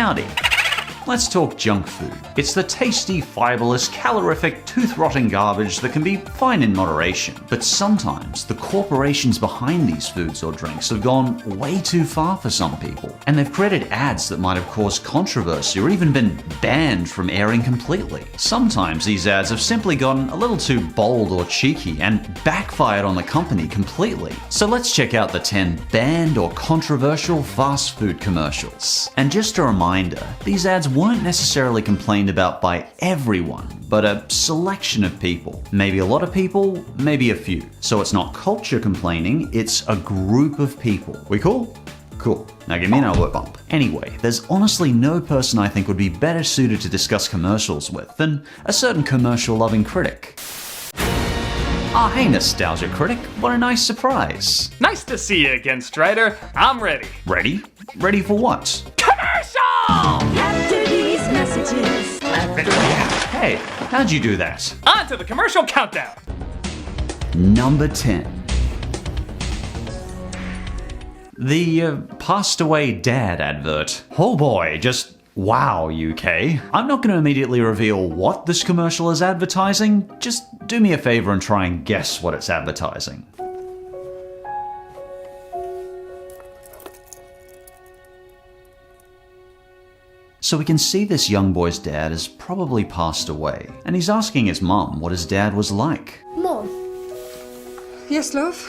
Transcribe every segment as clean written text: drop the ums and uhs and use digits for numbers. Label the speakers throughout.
Speaker 1: Howdy. Let's talk junk food. It's the tasty, fiberless, calorific, tooth-rotting garbage that can be fine in moderation. But sometimes the corporations behind these foods or drinks have gone way too far for some people. And they've created ads that might have caused controversy or even been banned from airing completely. Sometimes these ads have simply gotten a little too bold or cheeky and backfired on the company completely. So let's check out the 10 banned or controversial fast food commercials. And just a reminder, these ads weren't necessarily complained about by everyone, but a selection of people. Maybe a lot of people, maybe a few. So it's not culture complaining, it's a group of people. We cool? Cool. Now give me an elbow bump. Anyway, there's honestly no person I think would be better suited to discuss commercials with than a certain commercial-loving critic. Ah, hey Nostalgia Critic, what a nice surprise.
Speaker 2: Nice to see you again, Strider. I'm ready.
Speaker 1: Ready? Ready for what?
Speaker 2: Commercial!
Speaker 3: After these messages.
Speaker 1: Hey, how'd you do that?
Speaker 2: On to the commercial countdown.
Speaker 1: Number 10. The passed away dad advert. Oh boy, just wow, UK. I'm not going to immediately reveal what this commercial is advertising, just do me a favor and try and guess what it's advertising. So we can see this young boy's dad has probably passed away, and he's asking his mum what his dad was like.
Speaker 4: Mom,
Speaker 5: Yes, love?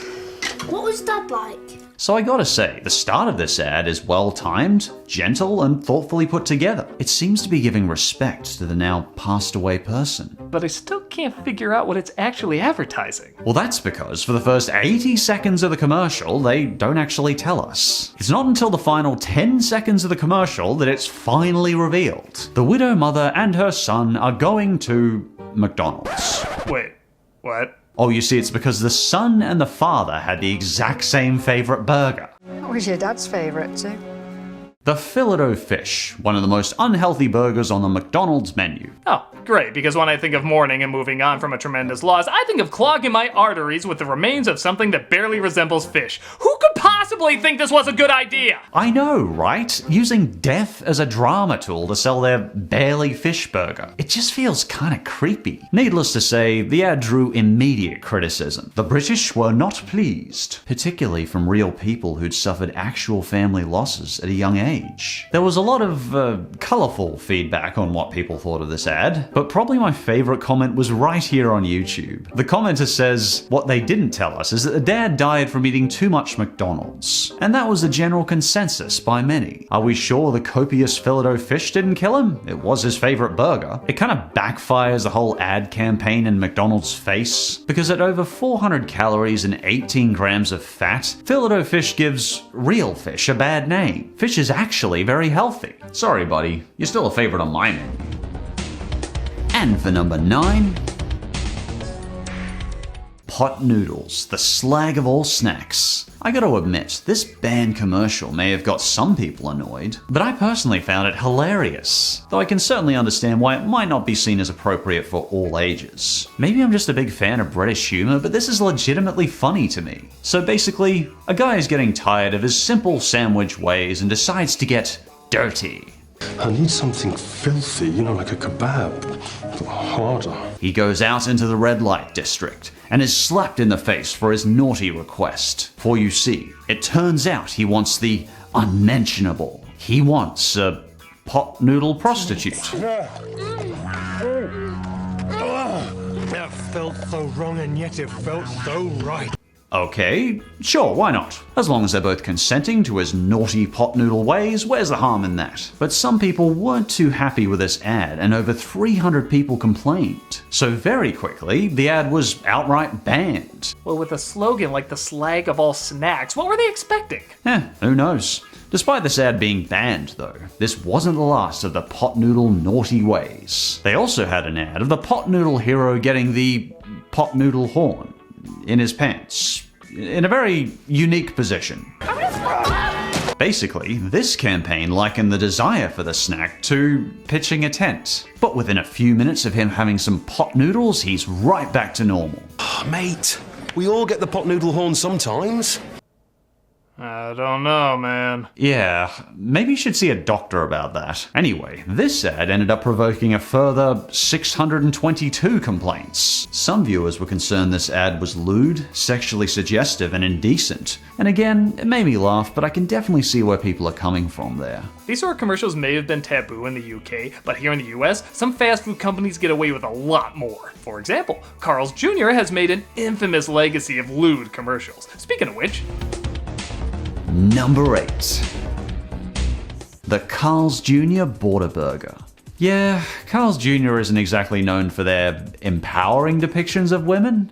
Speaker 4: what was Dad like?
Speaker 1: So I gotta say, the start of this ad is well-timed, gentle, and thoughtfully put together. It seems to be giving respect to the now passed away person.
Speaker 2: But I still can't figure out what it's actually advertising.
Speaker 1: Well, that's because for the first 80 seconds of the commercial, they don't actually tell us. It's not until the final 10 seconds of the commercial that it's finally revealed. The widow mother and her son are going to McDonald's.
Speaker 2: Wait, what?
Speaker 1: Oh, you see, it's because the son and the father had the exact same favorite burger.
Speaker 5: What was your dad's favourite too?
Speaker 1: The Filet-O-Fish, one of the most unhealthy burgers on the McDonald's menu.
Speaker 2: Oh, great, because when I think of mourning and moving on from a tremendous loss, I think of clogging my arteries with the remains of something that barely resembles fish. Who could possibly think this was a good idea?
Speaker 1: I know, right? Using death as a drama tool to sell their barely fish burger. It just feels kinda creepy. Needless to say, the ad drew immediate criticism. The British were not pleased, particularly from real people who'd suffered actual family losses at a young age. There was a lot of colourful feedback on what people thought of this ad, but probably my favourite comment was right here on YouTube. The commenter says, what they didn't tell us is that the dad died from eating too much McDonald's. And that was the general consensus by many. Are we sure the copious Filet-O-Fish didn't kill him? It was his favourite burger. It kind of backfires the whole ad campaign in McDonald's face, because at over 400 calories and 18 grams of fat, Filet-O-Fish gives real fish a bad name. Fish is actually very healthy. Sorry buddy, you're still a favourite on my menu. And for number 9, pot noodles, the slag of all snacks. I gotta admit, this banned commercial may have got some people annoyed, but I personally found it hilarious, though I can certainly understand why it might not be seen as appropriate for all ages. Maybe I'm just a big fan of British humour, but this is legitimately funny to me. So basically, a guy is getting tired of his simple sandwich ways and decides to get dirty.
Speaker 6: I need something filthy, like a kebab. Harder.
Speaker 1: He goes out into the red light district and is slapped in the face for his naughty request. For you see, it turns out he wants the unmentionable. He wants a pot noodle prostitute.
Speaker 6: That felt so wrong and yet it felt so right.
Speaker 1: Okay, sure, why not? As long as they're both consenting to his naughty pot noodle ways, where's the harm in that? But some people weren't too happy with this ad, and over 300 people complained. So very quickly, the ad was outright banned.
Speaker 2: Well, with a slogan like the slag of all snacks, what were they expecting?
Speaker 1: Who knows? Despite this ad being banned, though, this wasn't the last of the pot noodle naughty ways. They also had an ad of the pot noodle hero getting the pot noodle horn in his pants, in a very unique position. Basically, this campaign likened the desire for the snack to pitching a tent. But within a few minutes of him having some pot noodles, he's right back to normal.
Speaker 6: Mate, we all get the pot noodle horn sometimes.
Speaker 2: I don't know, man.
Speaker 1: Yeah, maybe you should see a doctor about that. Anyway, this ad ended up provoking a further 622 complaints. Some viewers were concerned this ad was lewd, sexually suggestive, and indecent. And again, it made me laugh, but I can definitely see where people are coming from there.
Speaker 2: These sort of commercials may have been taboo in the UK, but here in the US, some fast food companies get away with a lot more. For example, Carl's Jr. has made an infamous legacy of lewd commercials. Speaking of which...
Speaker 1: Number 8. The Carl's Jr. Border Burger. Yeah, Carl's Jr. isn't exactly known for their empowering depictions of women.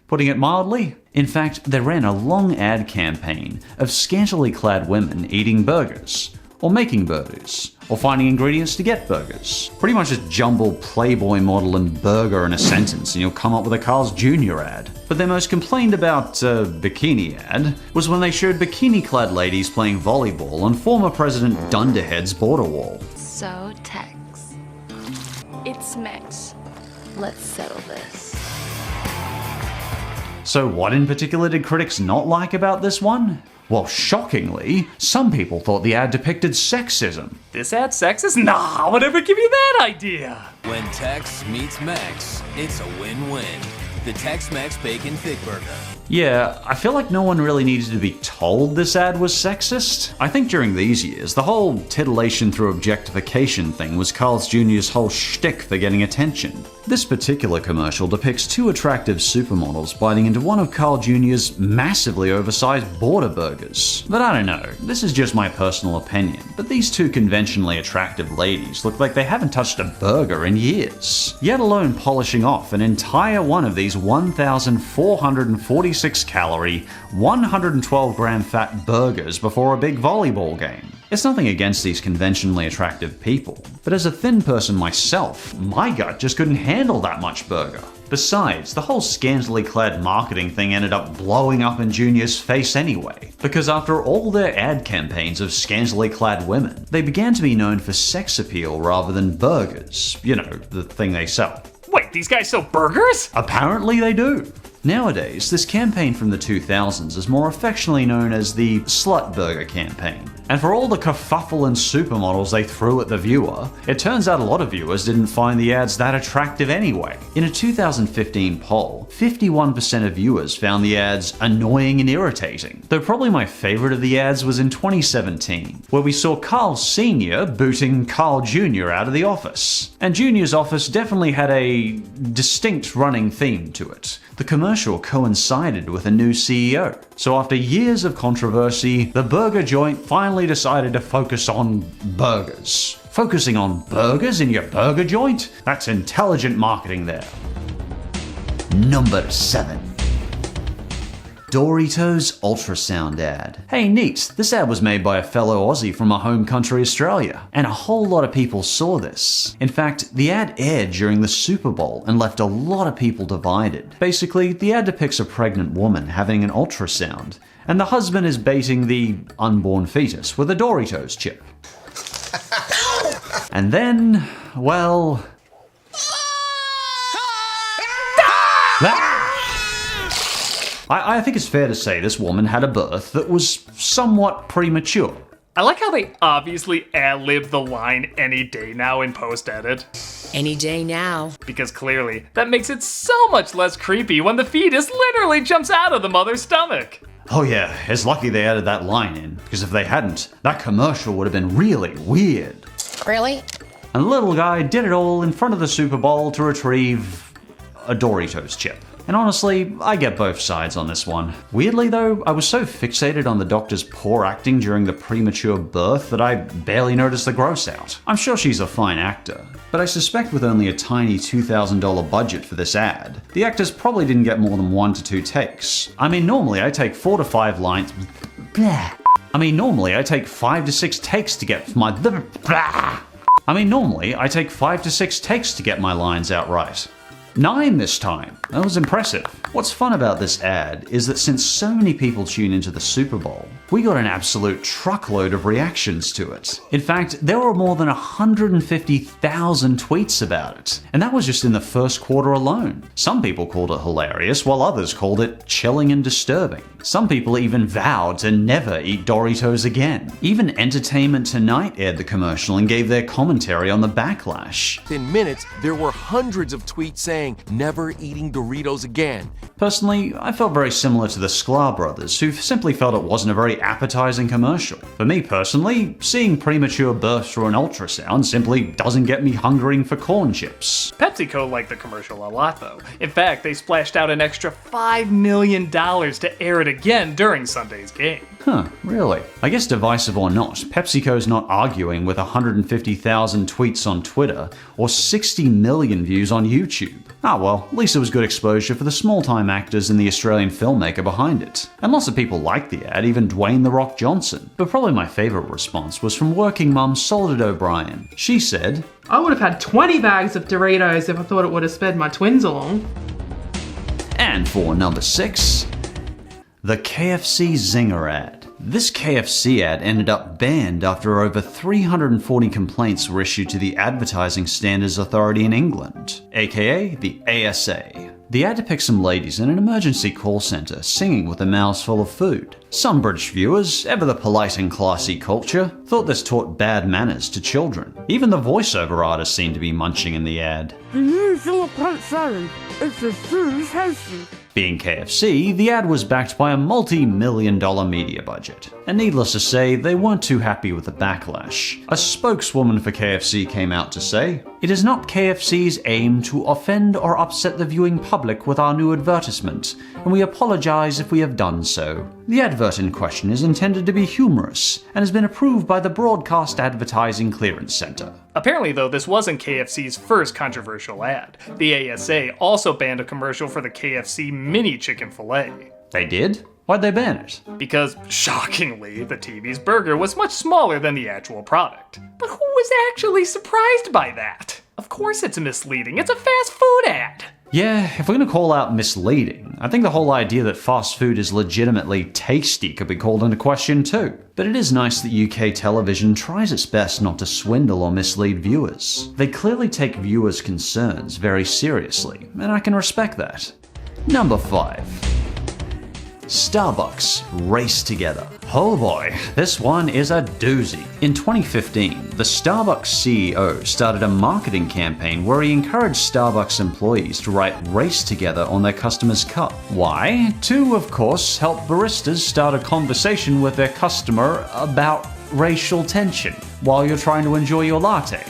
Speaker 1: Putting it mildly, in fact, they ran a long ad campaign of scantily clad women eating burgers, or making burgers, or finding ingredients to get burgers. Pretty much just jumble Playboy model and burger in a sentence and you'll come up with a Carl's Jr. ad. But their most complained about bikini ad was when they showed bikini-clad ladies playing volleyball on former President Dunderhead's border wall.
Speaker 7: So, Tex, it's Max. Let's settle this.
Speaker 1: So what in particular did critics not like about this one? Well, shockingly, some people thought the ad depicted sexism.
Speaker 2: This ad sexist? Nah, whatever give you that idea?
Speaker 8: When Tex meets Max, it's a win-win. The Tex-Mex Bacon Thick Burger.
Speaker 1: Yeah, I feel like no one really needed to be told this ad was sexist. I think during these years, the whole titillation through objectification thing was Carl's Jr.'s whole shtick for getting attention. This particular commercial depicts two attractive supermodels biting into one of Carl Jr.'s massively oversized border burgers. But I don't know, this is just my personal opinion, but these two conventionally attractive ladies look like they haven't touched a burger in years, yet alone polishing off an entire one of these 1,446 calorie, 112 gram fat burgers before a big volleyball game. It's nothing against these conventionally attractive people, but as a thin person myself, my gut just couldn't handle that much burger. Besides, the whole scantily clad marketing thing ended up blowing up in Junior's face anyway, because after all their ad campaigns of scantily clad women, they began to be known for sex appeal rather than burgers, you know, the thing they sell.
Speaker 2: Wait, these guys sell burgers?
Speaker 1: Apparently they do. Nowadays, this campaign from the 2000s is more affectionately known as the Slut Burger campaign. And for all the kerfuffle and supermodels they threw at the viewer, it turns out a lot of viewers didn't find the ads that attractive anyway. In a 2015 poll, 51% of viewers found the ads annoying and irritating. Though probably my favorite of the ads was in 2017, where we saw Carl Sr. booting Carl Jr. out of the office. And Jr.'s office definitely had a distinct running theme to it. The commercial coincided with a new CEO. So after years of controversy, the burger joint finally decided to focus on burgers. Focusing on burgers in your burger joint? That's intelligent marketing there. Number 7. Doritos Ultrasound Ad. Hey neat, this ad was made by a fellow Aussie from our home country Australia, and a whole lot of people saw this. In fact, the ad aired during the Super Bowl and left a lot of people divided. Basically, the ad depicts a pregnant woman having an ultrasound, and the husband is baiting the unborn fetus with a Doritos chip. And then, well... I think it's fair to say this woman had a birth that was somewhat premature.
Speaker 2: I like how they obviously ad-lib the line "any day now" in post-edit.
Speaker 9: Any day now.
Speaker 2: Because clearly, that makes it so much less creepy when the fetus literally jumps out of the mother's stomach.
Speaker 1: Oh yeah, it's lucky they added that line in, because if they hadn't, that commercial would have been really weird.
Speaker 9: Really?
Speaker 1: And the little guy did it all in front of the Super Bowl to retrieve a Doritos chip. And honestly, I get both sides on this one. Weirdly though, I was so fixated on the doctor's poor acting during the premature birth that I barely noticed the gross out. I'm sure she's a fine actor, but I suspect with only a tiny $2,000 budget for this ad, the actors probably didn't get more than 1 to 2 takes. I mean, normally I take 4 to 5 lines... Blah. Normally I take 5 to 6 takes to get my... Normally I take 5 to 6 takes to get my lines out right. 9 this time. That was impressive. What's fun about this ad is that since so many people tune into the Super Bowl, we got an absolute truckload of reactions to it. In fact, there were more than 150,000 tweets about it, and that was just in the first quarter alone. Some people called it hilarious, while others called it chilling and disturbing. Some people even vowed to never eat Doritos again. Even Entertainment Tonight aired the commercial and gave their commentary on the backlash.
Speaker 10: Within minutes, there were hundreds of tweets saying, "Never eating Doritos again."
Speaker 1: Personally, I felt very similar to the Sklar brothers, who simply felt it wasn't a very appetizing commercial. For me personally, seeing premature births through an ultrasound simply doesn't get me hungering for corn chips.
Speaker 2: PepsiCo liked the commercial a lot, though. In fact, they splashed out an extra $5 million to air it again during Sunday's game.
Speaker 1: Huh, really? I guess divisive or not, PepsiCo's not arguing with 150,000 tweets on Twitter or 60 million views on YouTube. Ah well, at least it was good exposure for the small-time actors and the Australian filmmaker behind it. And lots of people liked the ad, even Dwayne "The Rock" Johnson. But probably my favourite response was from working mum Solid O'Brien. She said,
Speaker 11: "I would have had 20 bags of Doritos if I thought it would have sped my twins along."
Speaker 1: And for number 6, the KFCzinger Ad. This KFC ad ended up banned after over 340 complaints were issued to the Advertising Standards Authority in England, aka the ASA. The ad depicts some ladies in an emergency call centre singing with their mouths full of food. Some British viewers, ever the polite and classy culture, thought this taught bad manners to children. Even the voiceover artist seemed to be munching in the ad. Being KFC, the ad was backed by a multi-million-dollar media budget. And needless to say, they weren't too happy with the backlash. A spokeswoman for KFC came out to say, "It is not KFC's aim to offend or upset the viewing public with our new advertisement, and we apologize if we have done so. The advert in question is intended to be humorous and has been approved by the Broadcast Advertising Clearance Center."
Speaker 2: Apparently, though, this wasn't KFC's first controversial ad. The ASA also banned a commercial for the KFC mini chicken filet.
Speaker 1: They did? Why'd they ban it?
Speaker 2: Because, shockingly, the TV's burger was much smaller than the actual product. But who was actually surprised by that? Of course it's misleading, it's a fast food ad!
Speaker 1: Yeah, if we're gonna call out misleading, I think the whole idea that fast food is legitimately tasty could be called into question too. But it is nice that UK television tries its best not to swindle or mislead viewers. They clearly take viewers' concerns very seriously, and I can respect that. Number 5. Starbucks race together. Oh boy, this one is a doozy. In 2015, the Starbucks CEO started a marketing campaign where he encouraged Starbucks employees to write "race together" on their customer's cup. Why? To, of course, help baristas start a conversation with their customer about racial tension while you're trying to enjoy your latte.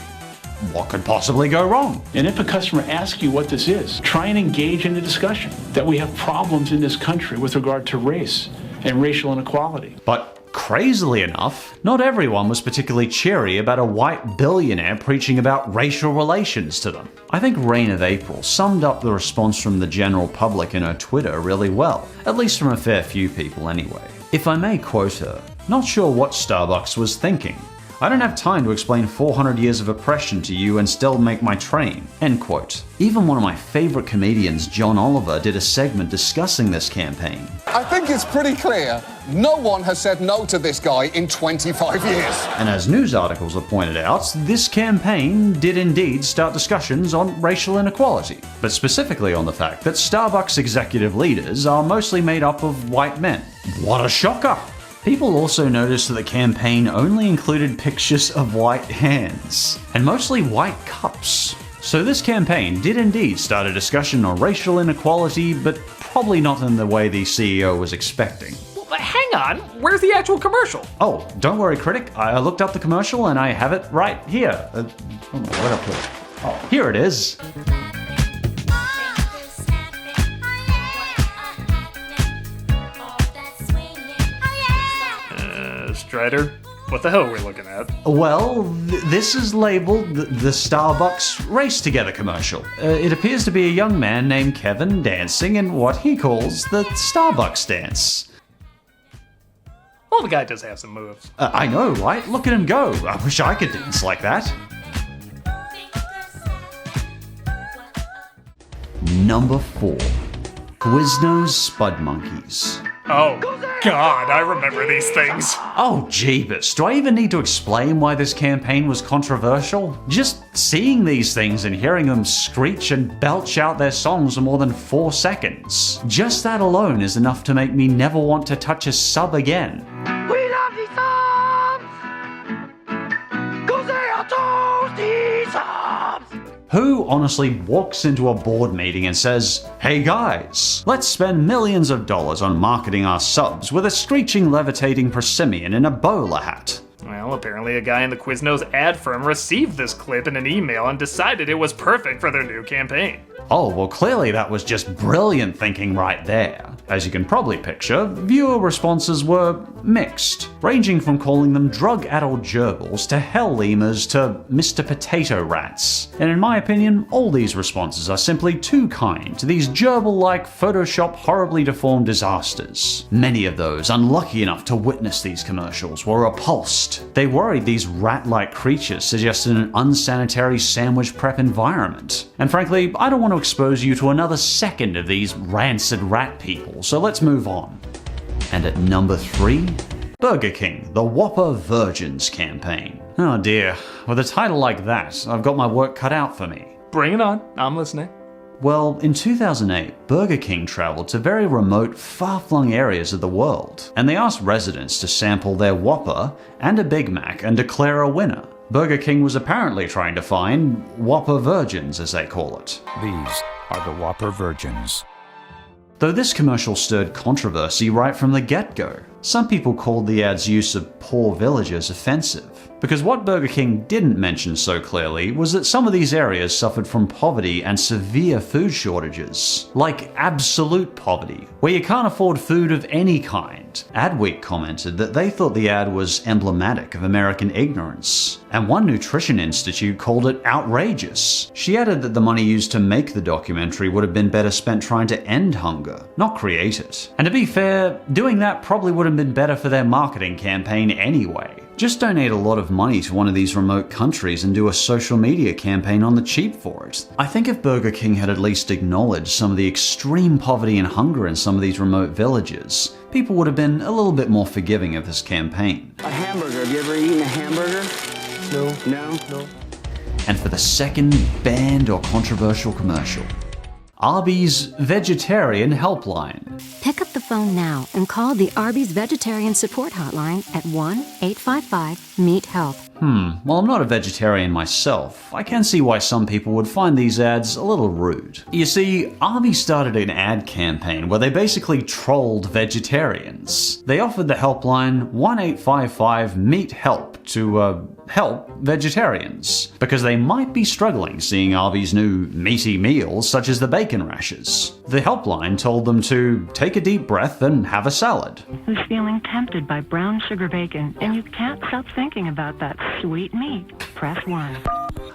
Speaker 1: What could possibly go wrong?
Speaker 12: And if a customer asks you what this is, try and engage in a discussion that we have problems in this country with regard to race and racial inequality.
Speaker 1: But crazily enough, not everyone was particularly cheery about a white billionaire preaching about racial relations to them. I think Rain of April summed up the response from the general public in her Twitter really well, at least from a fair few people anyway. If I may quote her, "Not sure what Starbucks was thinking. I don't have time to explain 400 years of oppression to you and still make my train." End quote. Even one of my favorite comedians, John Oliver, did a segment discussing this campaign.
Speaker 13: "I think it's pretty clear no one has said no to this guy in 25 years.
Speaker 1: And as news articles have pointed out, this campaign did indeed start discussions on racial inequality, but specifically on the fact that Starbucks executive leaders are mostly made up of white men. What a shocker! People also noticed that the campaign only included pictures of white hands, and mostly white cups. So this campaign did indeed start a discussion on racial inequality, but probably not in the way the CEO was expecting.
Speaker 2: Well, hang on, where's the actual commercial?
Speaker 1: Oh, don't worry, critic. I looked up the commercial and I have it right here. I don't know where to put it. Oh, here it is.
Speaker 2: Strider, what the hell are we looking at?
Speaker 1: Well, this is labeled the Starbucks Race Together commercial. It appears to be a young man named Kevin dancing in what he calls the Starbucks dance.
Speaker 2: Well, the guy does have some moves.
Speaker 1: I know, right? Look at him go. I wish I could dance like that. Number 4. Quiznos Spud Monkeys.
Speaker 2: Oh, God, I remember these things.
Speaker 1: Oh, jeebus. Do I even need to explain why this campaign was controversial? Just seeing these things and hearing them screech and belch out their songs for more than 4 seconds. Just that alone is enough to make me never want to touch a sub again.
Speaker 3: We love these subs! 'Cause they are toasty subs!
Speaker 1: Who honestly walks into a board meeting and says, "Hey guys, let's spend millions of dollars on marketing our subs with a screeching levitating Persimmon in a bowler hat"?
Speaker 2: Well, apparently a guy in the Quiznos ad firm received this clip in an email and decided it was perfect for their new campaign.
Speaker 1: Oh, well clearly that was just brilliant thinking right there. As you can probably picture, viewer responses were mixed, ranging from calling them drug-addled gerbils to hell lemurs to Mr. Potato Rats. And in my opinion, all these responses are simply too kind to these gerbil-like Photoshop horribly deformed disasters. Many of those unlucky enough to witness these commercials were repulsed. They worried these rat-like creatures suggested an unsanitary sandwich prep environment. And frankly, I don't want to expose you to another second of these rancid rat people, so let's move on. And at number 3, Burger King, the Whopper Virgins campaign. Oh dear, with a title like that, I've got my work cut out for me.
Speaker 2: Bring it on, I'm listening.
Speaker 1: Well, in 2008, Burger King traveled to very remote, far-flung areas of the world, and they asked residents to sample their Whopper and a Big Mac and declare a winner. Burger King was apparently trying to find Whopper Virgins, as they call it.
Speaker 14: These are the Whopper Virgins.
Speaker 1: Though this commercial stirred controversy right from the get-go. Some people called the ad's use of poor villagers offensive, because what Burger King didn't mention so clearly was that some of these areas suffered from poverty and severe food shortages. Like absolute poverty, where you can't afford food of any kind. Adweek commented that they thought the ad was emblematic of American ignorance, and one nutrition institute called it outrageous. She added that the money used to make the documentary would have been better spent trying to end hunger, not create it. And to be fair, doing that probably would have been better for their marketing campaign anyway. Just donate a lot of money to one of these remote countries and do a social media campaign on the cheap for it. I think if Burger King had at least acknowledged some of the extreme poverty and hunger in some of these remote villages, people would have been a little bit more forgiving of this campaign.
Speaker 15: A hamburger. Have you ever eaten a hamburger? No.
Speaker 1: And for the second banned or controversial commercial, Arbys Vegetarian Helpline.
Speaker 16: Pick up the phone now and call the Arbys Vegetarian Support Hotline at 1-855-MEAT-HELP.
Speaker 1: While I'm not a vegetarian myself, I can see why some people would find these ads a little rude. You see, Arbys started an ad campaign where they basically trolled vegetarians. They offered the helpline 1-855-MEAT-HELP to help vegetarians, because they might be struggling seeing Arbys' new meaty meals such as the bacon rashes. The helpline told them to take a deep breath and have a salad.
Speaker 17: Who's feeling tempted by brown sugar bacon and you can't stop thinking about that sweet meat? Press 1.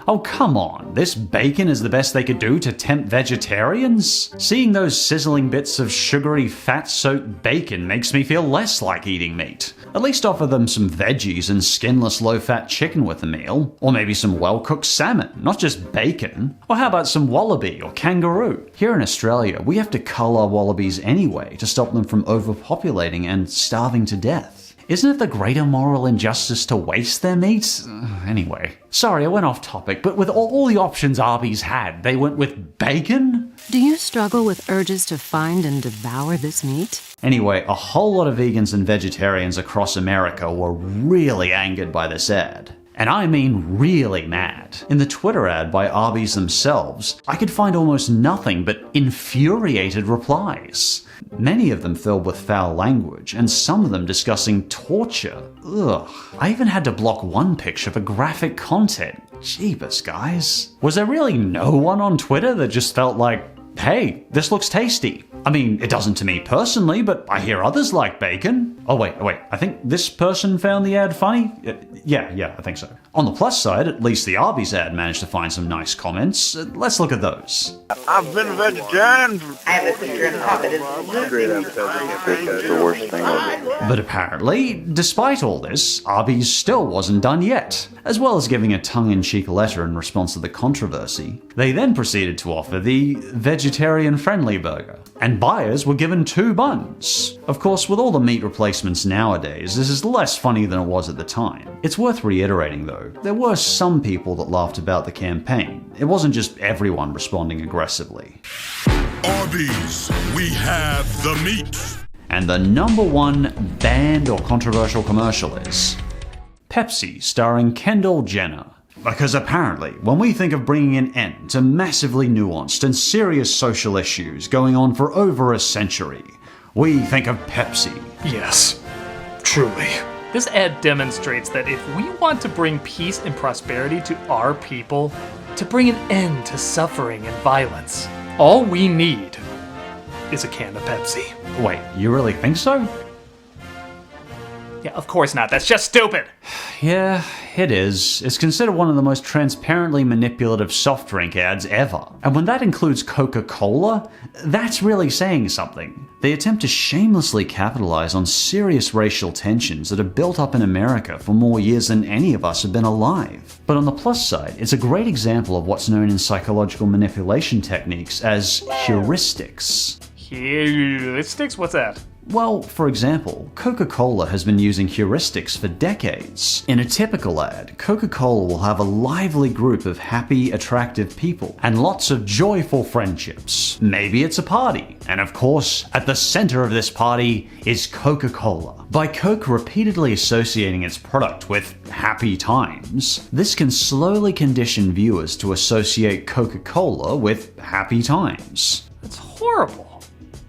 Speaker 1: Oh come on, this bacon is the best they could do to tempt vegetarians? Seeing those sizzling bits of sugary fat-soaked bacon makes me feel less like eating meat. At least offer them some veggies and skinless low-fat chicken with the meal, or maybe some well-cooked salmon, not just bacon. Or how about some wallaby or kangaroo? Here in Australia, we have to cull our wallabies anyway to stop them from overpopulating and starving to death. Isn't it the greater moral injustice to waste their meat? Anyway, sorry I went off topic, but with all the options Arbys had, they went with bacon?
Speaker 16: Do you struggle with urges to find and devour this meat?
Speaker 1: Anyway, a whole lot of vegans and vegetarians across America were really angered by this ad. And I mean really mad. In the Twitter ad by Arbys themselves, I could find almost nothing but infuriated replies. Many of them filled with foul language, and some of them discussing torture. Ugh. I even had to block one picture for graphic content. Jeebus, guys. Was there really no one on Twitter that just felt like, hey, this looks tasty? I mean, it doesn't to me personally, but I hear others like bacon. Oh wait, I think this person found the ad funny? Yeah, I think so. On the plus side, at least the Arbys ad managed to find some nice comments. Let's look at those.
Speaker 18: I've been a vegetarian.
Speaker 19: I have a sister in law that is
Speaker 18: the worst thing ever.
Speaker 1: But apparently, despite all this, Arbys still wasn't done yet. As well as giving a tongue-in-cheek letter in response to the controversy, they then proceeded to offer the vegetarian-friendly burger. and buyers were given 2 buns. Of course, with all the meat replacements nowadays, this is less funny than it was at the time. It's worth reiterating though, there were some people that laughed about the campaign. It wasn't just everyone responding aggressively.
Speaker 20: Arbys, we have the meat.
Speaker 1: And the #1 banned or controversial commercial is Pepsi starring Kendall Jenner. Because apparently, when we think of bringing an end to massively nuanced and serious social issues going on for over a century, we think of Pepsi.
Speaker 2: Yes, truly. This ad demonstrates that if we want to bring peace and prosperity to our people, to bring an end to suffering and violence, all we need is a can of Pepsi.
Speaker 1: Wait, you really think so?
Speaker 2: Yeah, of course not. That's just stupid.
Speaker 1: Yeah, it is. It's considered one of the most transparently manipulative soft drink ads ever. And when that includes Coca-Cola, that's really saying something. They attempt to shamelessly capitalize on serious racial tensions that have built up in America for more years than any of us have been alive. But on the plus side, it's a great example of what's known in psychological manipulation techniques as heuristics.
Speaker 2: Heuristics? What's that?
Speaker 1: Well, for example, Coca-Cola has been using heuristics for decades. In a typical ad, Coca-Cola will have a lively group of happy, attractive people and lots of joyful friendships. Maybe it's a party, and of course, at the center of this party is Coca-Cola. By Coke repeatedly associating its product with happy times, this can slowly condition viewers to associate Coca-Cola with happy times.
Speaker 2: That's horrible.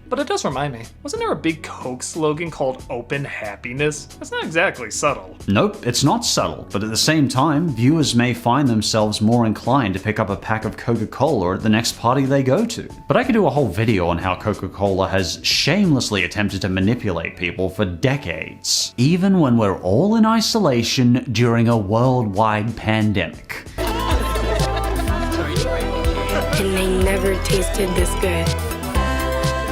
Speaker 2: But it does remind me, wasn't there a big Coke slogan called Open Happiness? That's not exactly subtle.
Speaker 1: Nope, it's not subtle, but at the same time, viewers may find themselves more inclined to pick up a pack of Coca-Cola at the next party they go to. But I could do a whole video on how Coca-Cola has shamelessly attempted to manipulate people for decades, even when we're all in isolation during a worldwide pandemic.
Speaker 21: And they never tasted this good.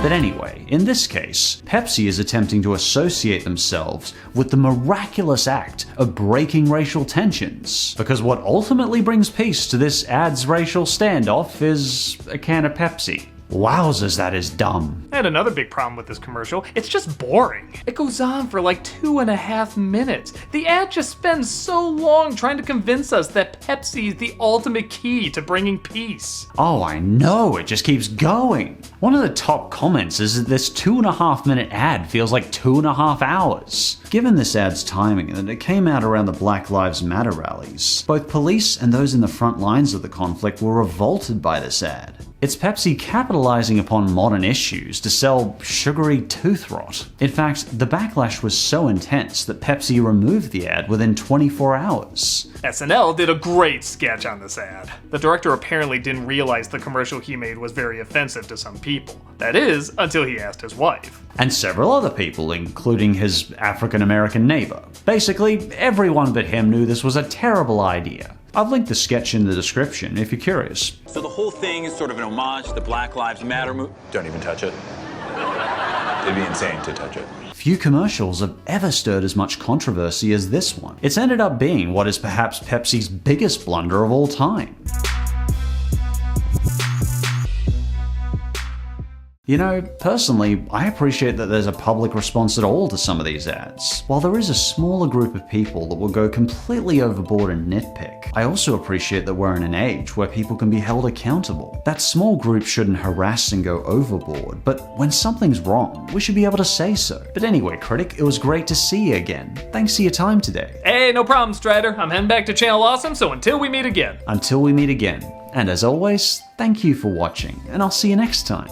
Speaker 1: But anyway, in this case, Pepsi is attempting to associate themselves with the miraculous act of breaking racial tensions. Because what ultimately brings peace to this ad's racial standoff is a can of Pepsi. Wowzers, that is dumb.
Speaker 2: I had another big problem with this commercial. It's just boring. It goes on for like 2.5 minutes. The ad just spends so long trying to convince us that Pepsi is the ultimate key to bringing peace.
Speaker 1: Oh, I know, it just keeps going. One of the top comments is that this 2.5-minute ad feels like 2.5 hours. Given this ad's timing and that it came out around the Black Lives Matter rallies, both police and those in the front lines of the conflict were revolted by this ad. It's Pepsi capitalizing upon modern issues to sell sugary tooth rot. In fact, the backlash was so intense that Pepsi removed the ad within 24 hours.
Speaker 2: SNL did a great sketch on this ad. The director apparently didn't realize the commercial he made was very offensive to some people. That is, until he asked his wife.
Speaker 1: And several other people, including his African-American neighbor. Basically, everyone but him knew this was a terrible idea. I've linked the sketch in the description if you're curious.
Speaker 22: So the whole thing is sort of an homage to the Black Lives Matter movement. Don't even touch it. It'd be insane to touch it.
Speaker 1: Few commercials have ever stirred as much controversy as this one. It's ended up being what is perhaps Pepsi's biggest blunder of all time. You know, personally, I appreciate that there's a public response at all to some of these ads. While there is a smaller group of people that will go completely overboard and nitpick, I also appreciate that we're in an age where people can be held accountable. That small group shouldn't harass and go overboard, but when something's wrong, we should be able to say so. But anyway, Critic, it was great to see you again. Thanks for your time today.
Speaker 2: Hey, no problem, Strider. I'm heading back to Channel Awesome, so until we meet again.
Speaker 1: Until we meet again. And as always, thank you for watching, and I'll see you next time.